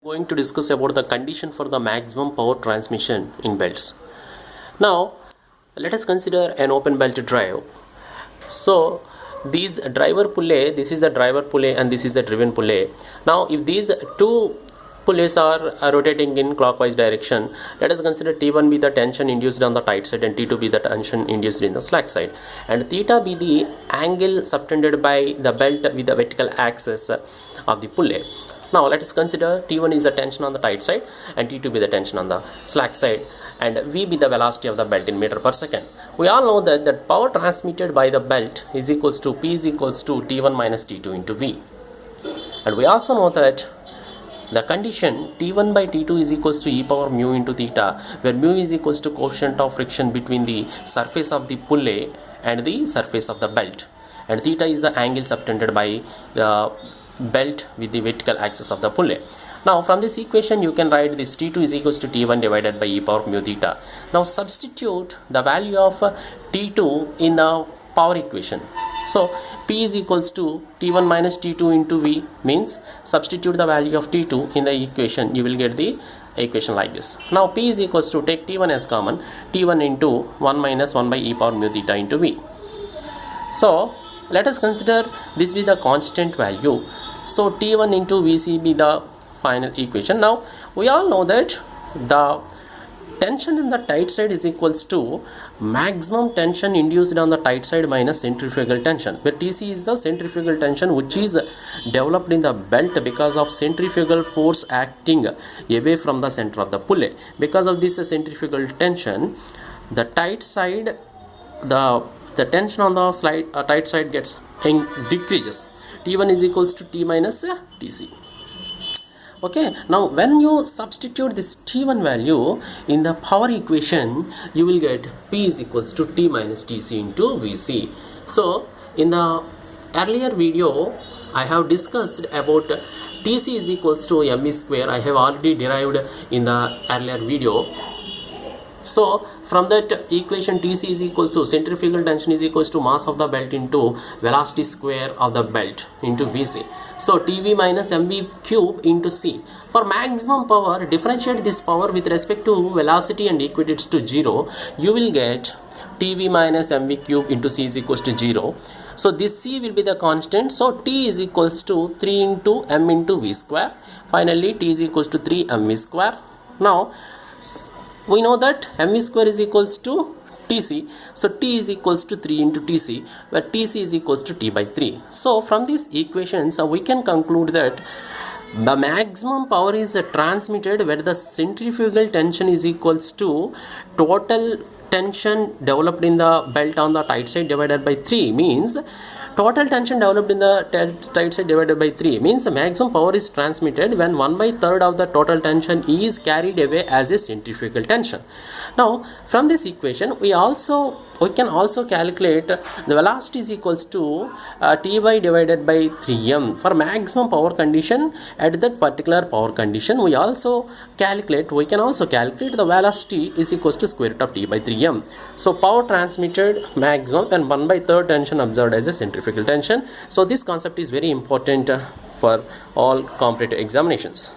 Going to discuss about the condition for the maximum power transmission in belts. Now let us consider an open belt drive. So these driver pulley, this is the driver pulley and this is the driven pulley. Now if these two pulleys are rotating in clockwise direction, let us consider T1 be the tension induced on the tight side and T2 be the tension induced in the slack side, and theta be the angle subtended by the belt with the vertical axis of the pulley. Now let us consider T1 is the tension on the tight side and T2 be the tension on the slack side, and V be the velocity of the belt in meter per second. We all know that the power transmitted by the belt is equals to P is equals to T1 minus T2 into V. And we also know that the condition T1 by T2 is equals to e power mu into theta, where mu is equals to coefficient of friction between the surface of the pulley and the surface of the belt, and theta is the angle subtended by the belt with the vertical axis of the pulley. Now from this equation you can write this T2 is equals to T1 divided by e power mu theta. Now substitute the value of T2 in the power equation. So P is equals to T1 minus T2 into V, means substitute the value of T2 in the equation, you will get the equation like this. Now P is equals to, take T1 as common, T1 into 1 minus 1 by e power mu theta into V. So let us consider this be the constant value. So T1 into Vc be the final equation. Now we all know that the tension in the tight side is equals to maximum tension induced on the tight side minus centrifugal tension, where Tc is the centrifugal tension which is developed in the belt because of centrifugal force acting away from the center of the pulley. Because of this centrifugal tension, the tight side, the tension on the tight side gets decreases. T1 is equals to T minus Tc. Okay, now when you substitute this T1 value in the power equation, you will get P is equals to T minus Tc into Vc. So in the earlier video I have discussed about Tc is equals to mv square. I have already derived in the earlier video. So from that equation, Tc is equals to centrifugal tension is equals to mass of the belt into velocity square of the belt into Vc. So Tv minus mv cube into C. For maximum power, differentiate this power with respect to velocity and equate it to 0. You will get Tv minus mv cube into C is equals to 0. So this C will be the constant. So T is equals to 3 into m into V square. Finally T is equals to 3 mv square. Now we know that mv square is equals to Tc, so T is equals to 3 into Tc, where Tc is equals to T by 3. So from these equations we can conclude that the maximum power is transmitted where the centrifugal tension is equals to total tension developed in the belt on the tight side divided by 3, means total tension developed in the tight side divided by 3 means the maximum power is transmitted when 1/3 of the total tension is carried away as a centrifugal tension. Now from this equation we can also calculate the velocity is equals to Ty divided by 3m. For maximum power condition at that particular power condition, we can also calculate the velocity is equals to square root of T by 3m. So power transmitted maximum and 1/3 tension observed as a centrifugal tension. So this concept is very important for all competitive examinations.